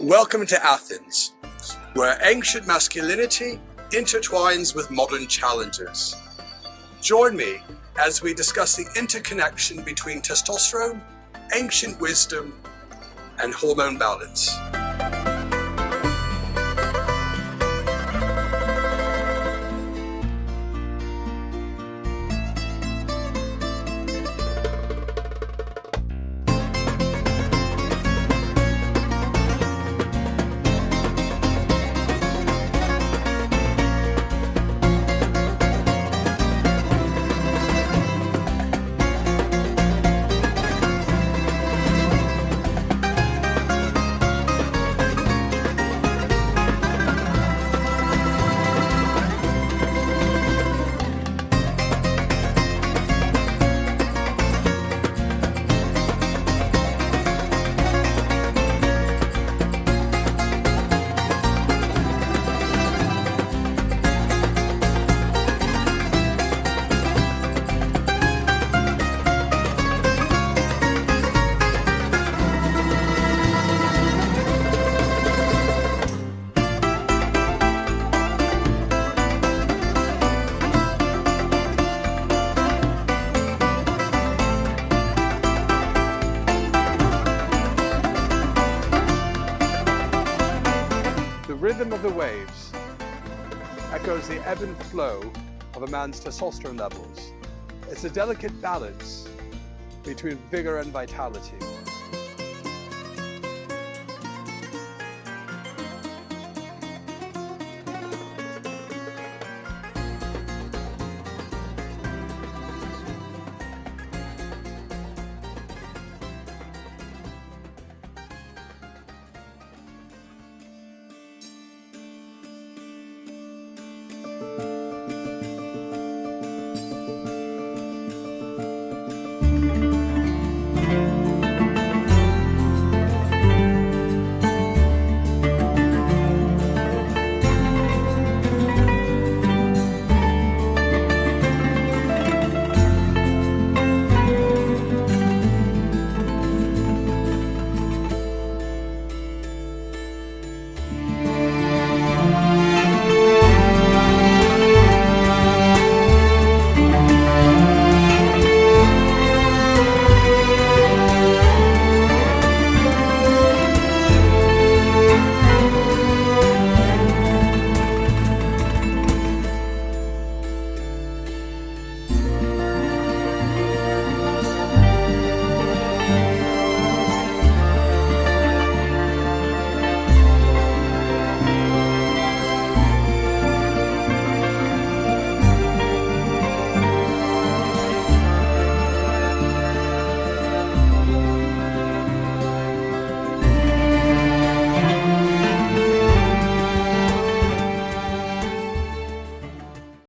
Welcome to Athens, where ancient masculinity intertwines with modern challenges. Join me as we discuss the interconnection between testosterone, ancient wisdom, and hormone balance. The rhythm of the waves echoes the ebb and flow of a man's testosterone levels. It's a delicate balance between vigor and vitality.